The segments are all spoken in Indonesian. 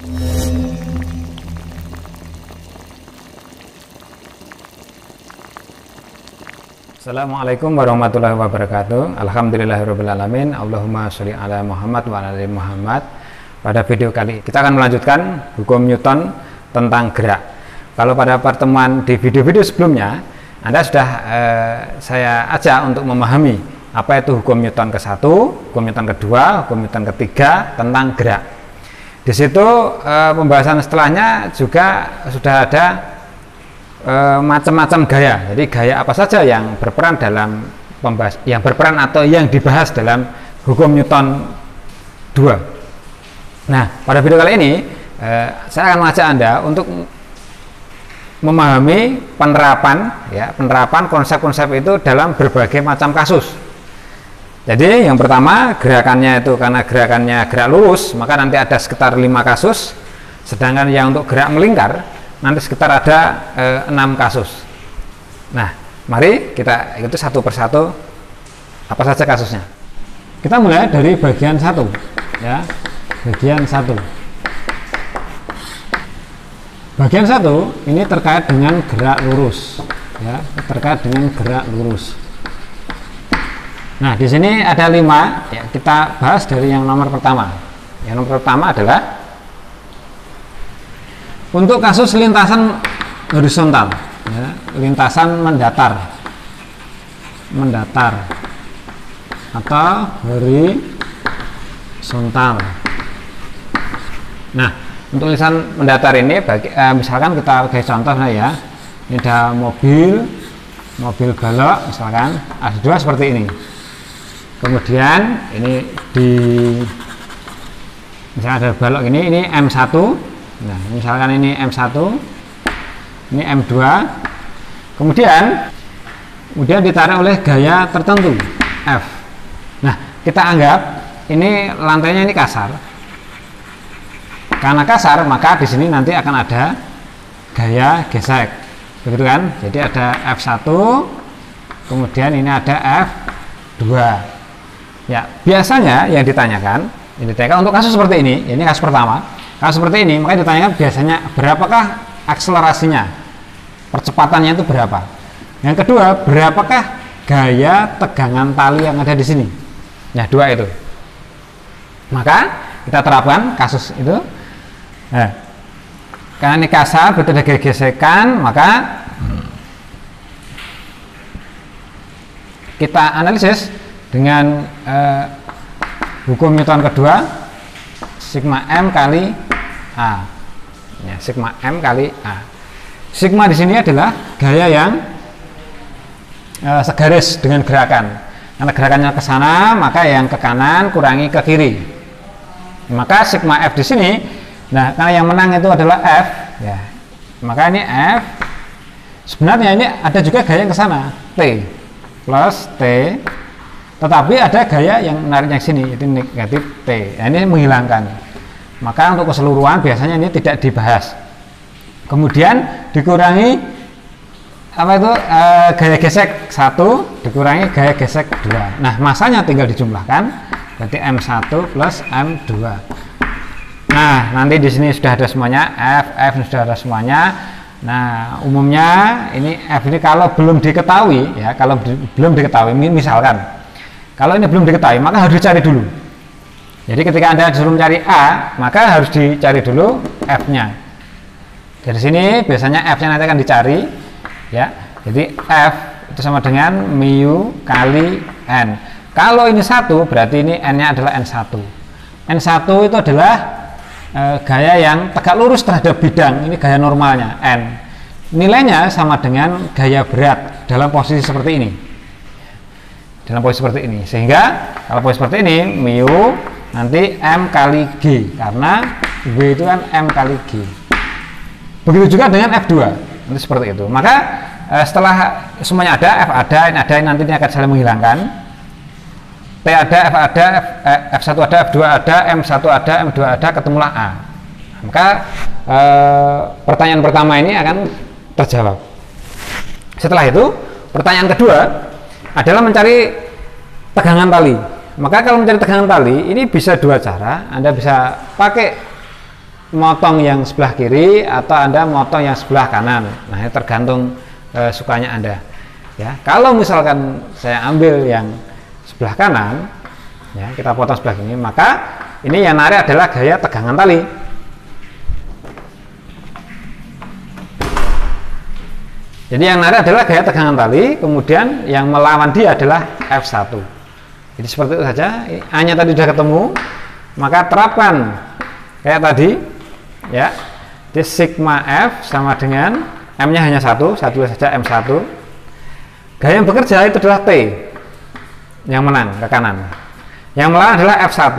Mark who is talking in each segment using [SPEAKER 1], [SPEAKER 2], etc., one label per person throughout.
[SPEAKER 1] Assalamualaikum warahmatullahi wabarakatuh. Alhamdulillahirrabbilalamin. Allahumma sholli ala Muhammad wa ala ali Muhammad. Pada video kali kita akan melanjutkan hukum Newton tentang gerak. Kalau pada pertemuan di video-video sebelumnya Anda sudah saya ajak untuk memahami apa itu hukum Newton ke-1, hukum Newton ke-2, hukum Newton ke-3 tentang gerak. Di situ pembahasan setelahnya juga sudah ada macam-macam gaya. Jadi gaya apa saja yang berperan dalam atau yang dibahas dalam hukum Newton 2. Nah, pada video kali ini saya akan mengajak Anda untuk memahami penerapan konsep-konsep itu dalam berbagai macam kasus. Jadi yang pertama, gerakannya itu karena gerakannya gerak lurus, maka nanti ada sekitar 5 kasus. Sedangkan yang untuk gerak melingkar nanti sekitar ada 6 kasus. Nah, mari kita ikuti satu persatu apa saja kasusnya. Kita mulai dari bagian 1 ya. Bagian 1. Bagian 1 ini terkait dengan gerak lurus ya, terkait dengan gerak lurus. Nah, di sini ada 5 ya, kita bahas dari yang nomor pertama. Yang nomor pertama adalah untuk kasus lintasan horizontal ya, lintasan mendatar atau horizontal. Nah, untuk lintasan mendatar ini misalkan kita pakai contoh ya, ini ada mobil balok misalkan, ada 2 seperti ini. Kemudian ini misalnya ada balok ini M1. Nah, misalkan ini M1, ini M2, kemudian ditarik oleh gaya tertentu F. Nah, kita anggap ini lantainya ini kasar. Karena kasar, maka di sini nanti akan ada gaya gesek, begitu kan? Jadi ada F1, kemudian ini ada F2. Ya, biasanya yang ditanyakan untuk kasus seperti ini kasus pertama. Kalau seperti ini, maka ditanyakan biasanya berapakah akselerasinya, percepatannya itu berapa. Yang kedua, berapakah gaya tegangan tali yang ada di sini. Nah, 2 itu. Maka kita terapkan kasus itu. Nah, karena ini kasar, betul ada gaya gesekan, maka kita analisis dengan hukum Newton kedua, sigma M kali A. Ya, sigma M kali A. Sigma di sini adalah gaya yang segaris dengan gerakan. Karena gerakannya ke sana, maka yang ke kanan kurangi ke kiri. Maka sigma F di sini, nah karena yang menang itu adalah F, ya. Maka ini F. Sebenarnya ini ada juga gaya yang ke sana, T plus T. Tetapi ada gaya yang menariknya ke sini, itu negatif T. Nah, ini menghilangkan. Maka untuk keseluruhan biasanya ini tidak dibahas. Kemudian dikurangi gaya gesek 1 dikurangi gaya gesek 2. Nah, masanya tinggal dijumlahkan, berarti M1 plus M2. Nah, nanti di sini sudah ada semuanya, F sudah ada semuanya. Nah, umumnya ini F ini kalau belum diketahui ya, belum diketahui, misalkan kalau ini belum diketahui, maka harus dicari dulu. Jadi ketika Anda disuruh mencari A, maka harus dicari dulu F-nya. Dari sini biasanya F-nya nanti akan dicari, ya. Jadi F itu sama dengan mu kali N. Kalau ini 1, berarti ini N-nya adalah N1. N1 itu adalah gaya yang tegak lurus terhadap bidang, ini gaya normalnya N. Nilainya sama dengan gaya berat dalam posisi seperti ini. Sehingga kalau posisi seperti ini, mu nanti M kali G, karena W itu kan M kali G. Begitu juga dengan F2, nanti seperti itu. Maka setelah semuanya ada, F ada, N ada, nanti ini akan saling menghilangkan. T ada, F ada, F1 ada, F2 ada, M1 ada, M2 ada, ketemulah A. Maka pertanyaan pertama ini akan terjawab. Setelah itu, pertanyaan kedua adalah mencari tegangan tali. Maka kalau mencari tegangan tali ini bisa 2 cara. Anda bisa pakai motong yang sebelah kiri atau Anda motong yang sebelah kanan. Nah, ini tergantung sukanya Anda. Ya, kalau misalkan saya ambil yang sebelah kanan, ya, kita potong sebelah ini, maka ini yang narik adalah gaya tegangan tali. Jadi yang narik adalah gaya tegangan tali, kemudian yang melawan dia adalah F1. Jadi seperti itu saja. A-nya tadi sudah ketemu, maka terapkan kayak tadi, ya. Jadi sigma F sama dengan M-nya hanya satu saja M1. Gaya yang bekerja itu adalah T, yang menang ke kanan. Yang melawan adalah F1.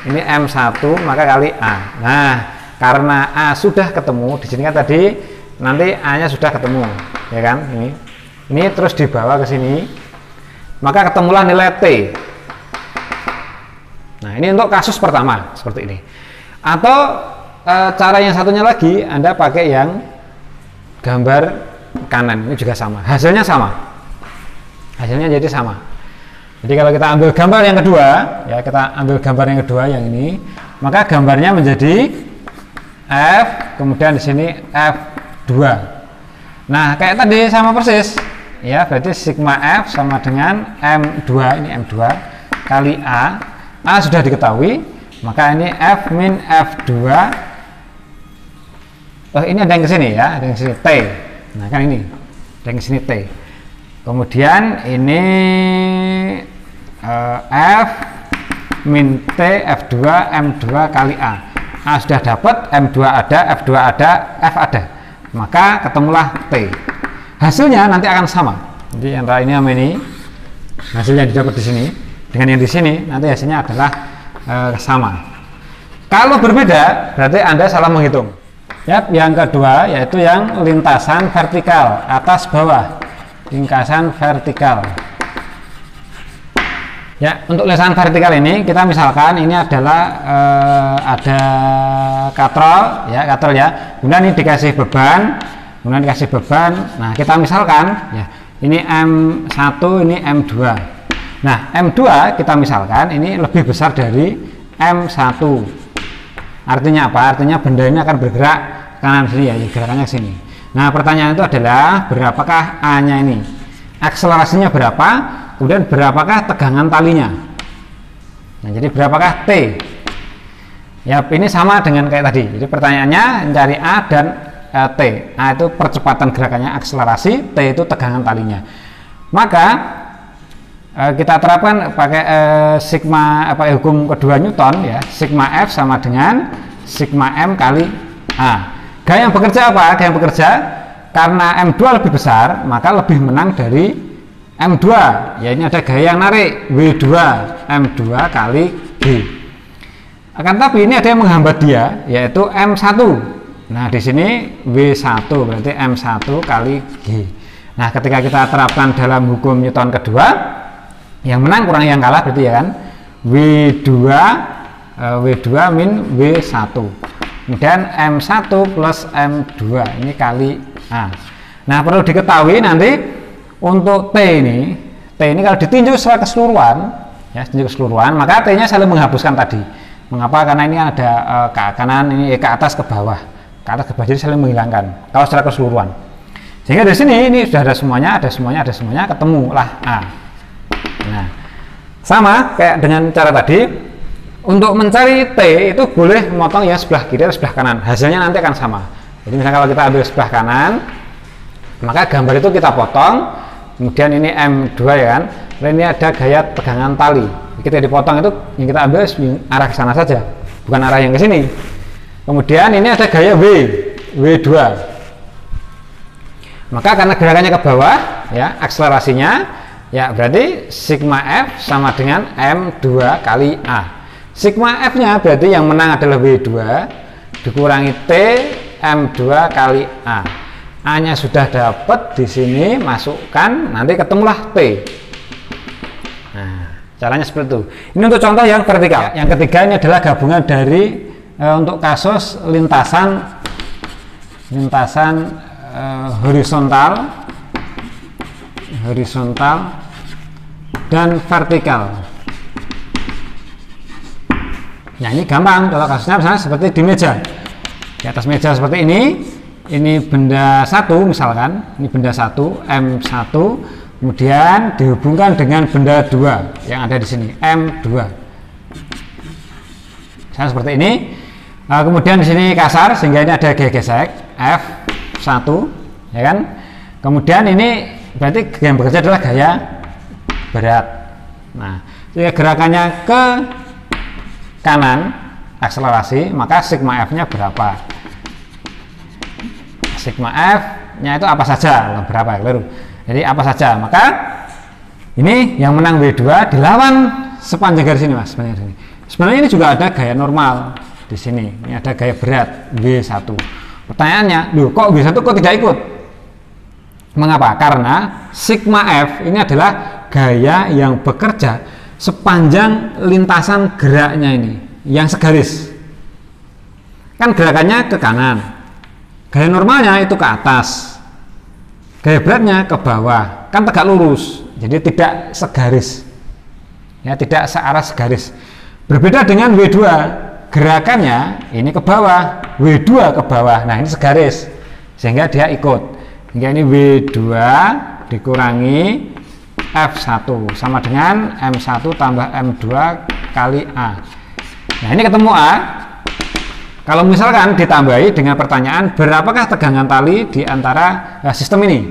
[SPEAKER 1] Ini M1 maka kali A. Nah, karena A sudah ketemu di sini kan tadi. Nanti A-nya sudah ketemu, ya kan? Ini terus dibawa ke sini, maka ketemulah nilai T. Nah, ini untuk kasus pertama seperti ini. Atau cara yang satunya lagi, Anda pakai yang gambar kanan, ini juga sama. Hasilnya sama. Hasilnya jadi sama. Jadi kalau kita ambil gambar yang kedua, ya kita ambil gambar yang kedua yang ini, maka gambarnya menjadi F, kemudian di sini F2. Nah, kayak tadi sama persis, ya. Berarti sigma F sama dengan M2, ini M2 kali A. A sudah diketahui, maka ini F min F2. Oh, ini ada yang ke sini ya, ada yang ke sini T. Nah, kan ini ada yang ke sini T. Kemudian ini F min T F2 M2 kali A. A sudah dapat, M2 ada, F2 ada, F ada. Maka ketemulah T. Hasilnya nanti akan sama. Jadi antara ini sama ini, hasilnya didapat di sini dengan yang di sini, nanti hasilnya adalah sama. Kalau berbeda, berarti Anda salah menghitung. Ya, yang kedua yaitu yang lintasan vertikal, atas bawah, lintasan vertikal. Ya, untuk lintasan vertikal ini kita misalkan ini adalah ada katrol ya, kemudian ini dikasih beban, nah kita misalkan ya, ini M1, ini M2. Nah, M2 kita misalkan ini lebih besar dari M1. Artinya apa? Artinya benda ini akan bergerak kanan sini ya, gerakannya ke sini. Nah, pertanyaan itu adalah berapakah A-nya ini? Akselerasinya berapa? Kemudian berapakah tegangan talinya? Nah, jadi berapakah T? Ya, ini sama dengan kayak tadi. Jadi pertanyaannya mencari A dan T. A itu percepatan gerakannya, akselerasi, T itu tegangan talinya. Maka kita terapkan pakai sigma hukum kedua Newton ya. Sigma F sama dengan sigma M kali A. Gaya yang bekerja apa? Gaya yang bekerja karena M2 lebih besar, maka lebih menang dari M2. Ya, ini ada gaya yang narik W2 M2 kali G. Akan tapi ini ada yang menghambat dia, yaitu M1. Nah, di sini W1 berarti M1 kali G. Nah, ketika kita terapkan dalam hukum Newton kedua, yang menang kurang yang kalah berarti ya kan, W2 min W1. Kemudian M1 plus M2 ini kali A. Nah, perlu diketahui nanti untuk T ini kalau ditinjau secara keseluruhan, ya, tinjau keseluruhan, maka T-nya saling menghapuskan tadi. Mengapa? Karena ini ada ke kanan, ini ke atas ke bawah, jadi saling menghilangkan. Kalau secara keseluruhan, sehingga di sini ini sudah ada semuanya, ketemulah A. Nah, sama kayak dengan cara tadi. Untuk mencari T itu boleh memotong yang sebelah kiri atau sebelah kanan, hasilnya nanti akan sama. Jadi misalnya kalau kita ambil sebelah kanan, maka gambar itu kita potong, kemudian ini M2 ya kan, dan ini ada gaya tegangan tali. Kita dipotong itu yang kita ambil arah ke sana saja, bukan arah yang ke sini. Kemudian ini ada gaya W2. Maka karena gerakannya ke bawah, ya akselerasinya, ya berarti sigma F sama dengan M2 kali A. Sigma F-nya berarti yang menang adalah W2 dikurangi T M2 kali A. A-nya sudah dapat di sini, masukkan, nanti ketemulah T. Nah, caranya seperti itu. Ini untuk contoh yang vertikal. Yang ketiga ini adalah gabungan dari untuk kasus lintasan horizontal dan vertikal. Nah ini gampang kalau kasusnya misalnya seperti di meja, di atas meja seperti ini benda 1 misalkan, ini benda 1 M1, kemudian dihubungkan dengan benda 2 yang ada di sini M2, misalnya seperti ini. Kemudian di sini kasar sehingga ini ada gaya gesek F1, ya kan. Kemudian ini berarti yang bekerja adalah gaya berat. Nah, jika gerakannya ke kanan akselerasi, maka sigma F-nya berapa? Sigma F-nya itu apa saja? Berapa? Jadi apa saja? Maka ini yang menang W2 dilawan sepanjang garis ini, Mas. Sepanjang garis ini. Sebenarnya ini juga ada gaya normal di sini. Ini ada gaya berat W1. Pertanyaannya, loh kok W1 kok tidak ikut? Mengapa? Karena sigma F ini adalah gaya yang bekerja sepanjang lintasan geraknya ini, yang segaris. Kan gerakannya ke kanan. Gaya normalnya itu ke atas. Gaya beratnya ke bawah. Kan tegak lurus. Jadi tidak segaris. Ya, tidak searah segaris. Berbeda dengan W2. Gerakannya ini ke bawah, W2 ke bawah. Nah, ini segaris. Sehingga dia ikut. Hingga ini W2 dikurangi F1 sama dengan M1 tambah M2 kali A. Nah, ini ketemu A. Kalau misalkan ditambahi dengan pertanyaan berapakah tegangan tali di antara sistem ini?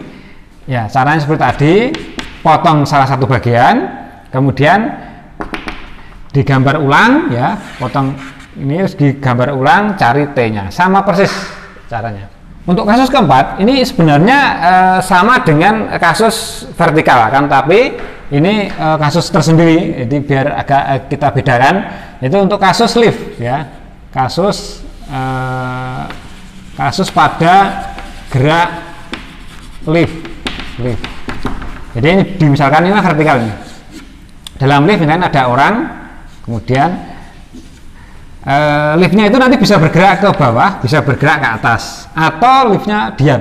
[SPEAKER 1] Ya, caranya seperti tadi, potong salah satu bagian, kemudian digambar ulang, ya, potong ini harus digambar ulang, cari T-nya. Sama persis caranya. Untuk kasus keempat, ini sebenarnya sama dengan kasus vertikal kan, tapi ini kasus tersendiri. Jadi biar agak kita bedakan, itu untuk kasus lift, ya, kasus pada gerak lift. Jadi ini misalkan ini vertikal ini. Dalam lift misalkan ada orang, kemudian liftnya itu nanti bisa bergerak ke bawah, bisa bergerak ke atas, atau liftnya diam.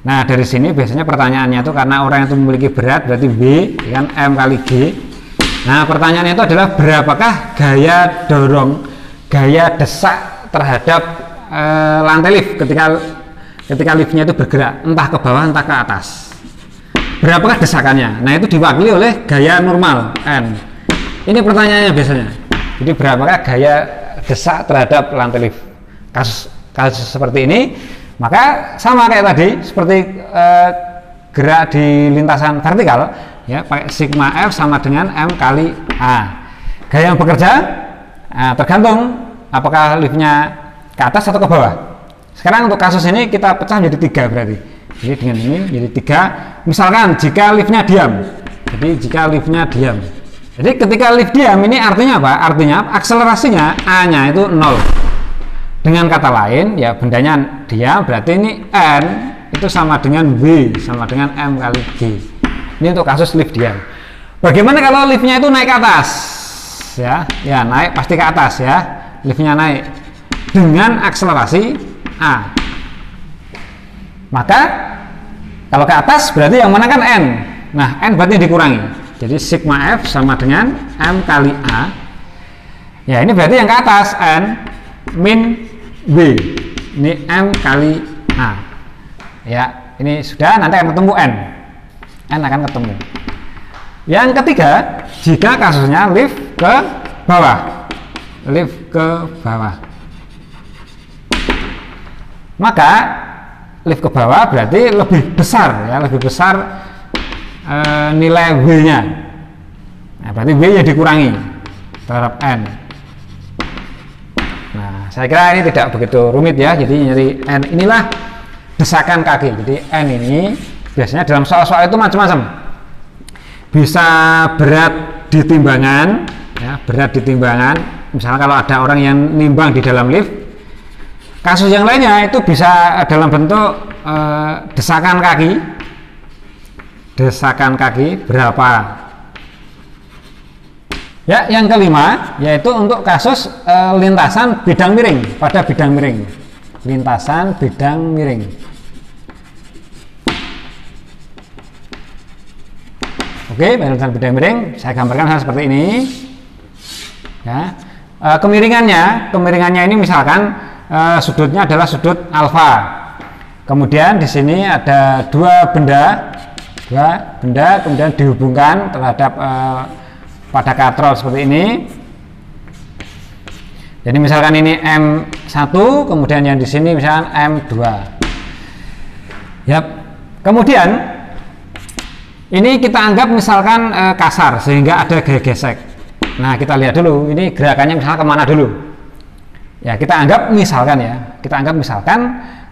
[SPEAKER 1] Nah, dari sini biasanya pertanyaannya itu karena orang itu memiliki berat berarti B kan M kali G. Nah, pertanyaannya itu adalah berapakah gaya dorong, gaya desak terhadap lantai lift ketika liftnya itu bergerak entah ke bawah entah ke atas. Berapakah desakannya? Nah, itu diwakili oleh gaya normal N. Ini pertanyaannya biasanya. Jadi berapakah gaya desak terhadap lantai lift? Kasus seperti ini, maka sama kayak tadi, seperti gerak di lintasan vertikal, ya, pakai sigma F sama dengan M kali A. Gaya yang bekerja tergantung apakah liftnya ke atas atau ke bawah. Sekarang untuk kasus ini kita pecah menjadi 3 berarti. Jadi dengan ini jadi 3. Misalkan jika liftnya diam, jadi jika liftnya diam. Jadi ketika lift diam ini artinya apa? Artinya akselerasinya A-nya itu 0. Dengan kata lain, ya bendanya diam, berarti ini N itu sama dengan W sama dengan M kali G. Ini untuk kasus lift diam. Bagaimana kalau liftnya itu naik ke atas? Ya naik pasti ke atas ya. Liftnya naik dengan akselerasi A. Maka kalau ke atas berarti yang mana kan N. Nah, N berarti dikurangi. Jadi sigma F sama dengan M kali A. Ya, ini berarti yang ke atas N min W. Ini M kali A. Ya, ini sudah, nanti akan ketemu N. N akan ketemu. Yang ketiga, jika kasusnya lift ke bawah. Lift ke bawah. Maka lift ke bawah berarti lebih besar, ya, lebih besar nilai W-nya. Nah, berarti W-nya dikurangi terhadap N. Nah, saya kira ini tidak begitu rumit ya. Jadi nyari N inilah desakan kaki. Jadi N ini biasanya dalam soal-soal itu macam-macam. Bisa berat di timbangan, ya, berat di timbangan. Misalnya kalau ada orang yang nimbang di dalam lift. Kasus yang lainnya itu bisa dalam bentuk desakan kaki. Desakan kaki berapa? Ya, yang kelima yaitu untuk kasus lintasan bidang miring pada bidang miring. Lintasan bidang miring. Oke, lintasan bidang miring saya gambarkan hal seperti ini. Ya. Kemiringannya ini misalkan sudutnya adalah sudut alfa. Kemudian di sini ada dua benda kemudian dihubungkan terhadap pada katrol seperti ini. Jadi misalkan ini M1, kemudian yang di sini misalkan M2. Yap. Kemudian ini kita anggap misalkan kasar sehingga ada gaya gesek. Nah, kita lihat dulu ini gerakannya misalkan kemana dulu. Ya, kita anggap misalkan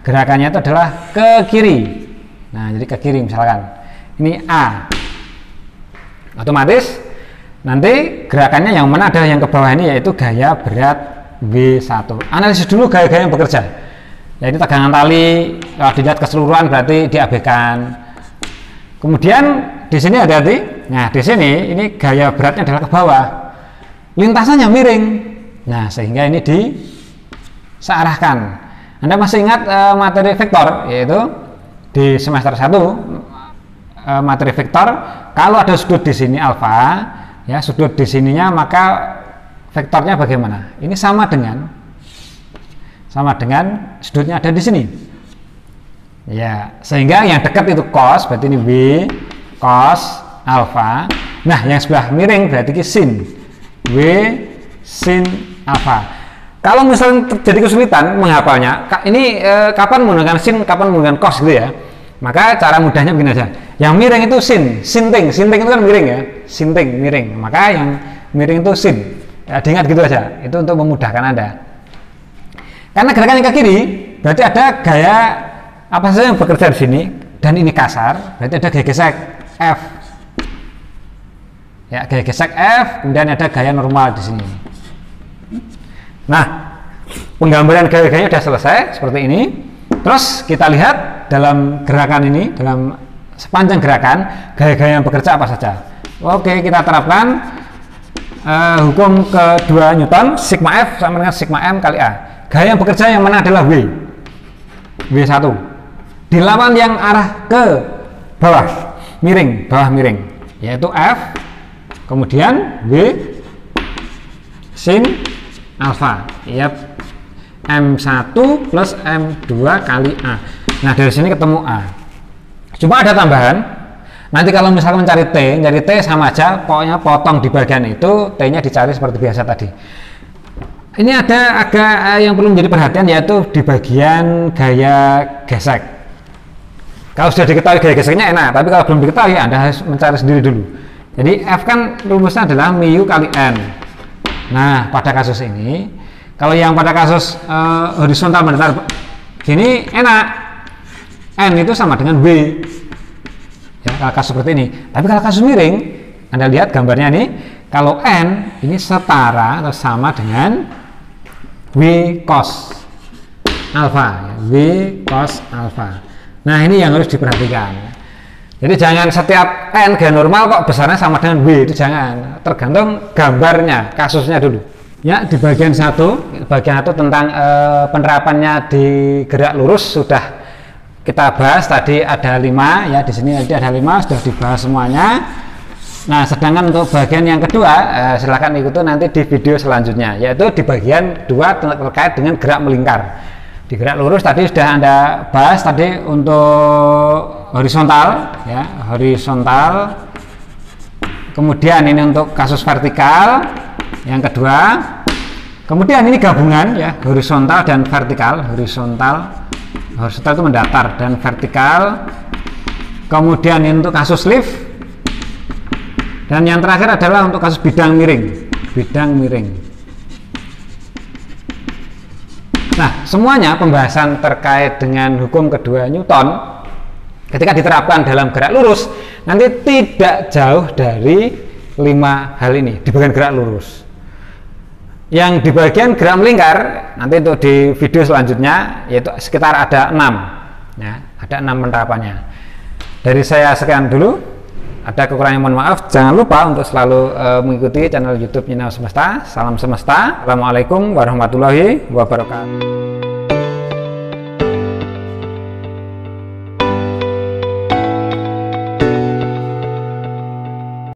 [SPEAKER 1] gerakannya itu adalah ke kiri. Nah, jadi ke kiri misalkan. Ini A. Otomatis nanti gerakannya yang mana ada yang ke bawah ini yaitu gaya berat W1. Analisis dulu gaya-gaya yang bekerja. Ya, ini tegangan tali, kalau dilihat keseluruhan berarti diabaikan. Kemudian di sini hati-hati. Nah, di sini ini gaya beratnya adalah ke bawah. Lintasannya miring. Nah, sehingga ini disearahkan. Anda masih ingat materi vektor, yaitu di semester 1 materi vektor, kalau ada sudut di sini alfa, ya sudut di sininya, maka vektornya bagaimana? Ini sama dengan sudutnya ada di sini. Ya, sehingga yang dekat itu cos, berarti ini W cos alfa. Nah, yang sebelah miring berarti ini sin. W sin alfa. Kalau misalnya terjadi kesulitan menghafalnya, ini kapan menggunakan sin, kapan menggunakan cos gitu ya. Maka cara mudahnya begini aja. Yang miring itu sinting itu kan miring ya, sinting miring. Maka yang miring itu sin. Ya, diingat gitu aja. Itu untuk memudahkan Anda. Karena gerakan yang ke kiri berarti ada gaya apa saja yang bekerja di sini, dan ini kasar, berarti ada gaya gesek F. Ya, gaya gesek F, kemudian ada gaya normal di sini. Nah, penggambaran gaya-gayanya sudah selesai seperti ini. Terus kita lihat dalam gerakan ini, dalam sepanjang gerakan, gaya-gaya yang bekerja apa saja. Oke, kita terapkan hukum kedua Newton, sigma F sama dengan sigma M kali A. Gaya yang bekerja yang mana adalah W1. Dilawan yang arah ke bawah miring, yaitu F, kemudian W sin alfa. Yap. M1 plus M2 kali A. Nah, dari sini ketemu A. Cuma ada tambahan. Nanti kalau misalkan mencari T sama aja, pokoknya potong di bagian itu, T-nya dicari seperti biasa tadi. Ini ada agak yang perlu menjadi perhatian, yaitu di bagian gaya gesek. Kalau sudah diketahui gaya geseknya enak, tapi kalau belum diketahui Anda harus mencari sendiri dulu. Jadi F kan rumusnya adalah mu kali N. Nah, pada kasus ini, kalau yang pada kasus horizontal mendatar gini enak, N itu sama dengan W. Ya, kalau kasus seperti ini. Tapi kalau kasus miring, Anda lihat gambarnya nih, kalau N ini setara atau sama dengan W cos alfa, W cos alfa. Nah, ini yang harus diperhatikan. Jadi jangan setiap N gaya normal kok besarnya sama dengan W, itu jangan. Tergantung gambarnya, kasusnya dulu. Ya, di bagian satu tentang penerapannya di gerak lurus sudah kita bahas. Tadi ada 5 ya, di sini tadi ada 5 sudah dibahas semuanya. Nah, sedangkan untuk bagian yang kedua silakan ikuti nanti di video selanjutnya, yaitu di bagian 2 terkait dengan gerak melingkar. Di gerak lurus tadi sudah Anda bahas tadi untuk horizontal ya, horizontal. Kemudian ini untuk kasus vertikal yang kedua. Kemudian ini gabungan ya, horizontal dan vertikal. Horizontal itu mendatar dan vertikal. Kemudian ini untuk kasus lift. Dan yang terakhir adalah untuk kasus bidang miring. Nah, semuanya pembahasan terkait dengan hukum kedua Newton ketika diterapkan dalam gerak lurus nanti tidak jauh dari 5 hal ini di bagian gerak lurus. Yang di bagian gerak melingkar nanti untuk di video selanjutnya yaitu sekitar ada 6 ya, ada 6 penerapannya. Dari saya sekian dulu. Ada kekurangan, mohon maaf. Jangan lupa untuk selalu mengikuti channel YouTube Nyinau Semesta. Salam semesta. Assalamualaikum warahmatullahi wabarakatuh.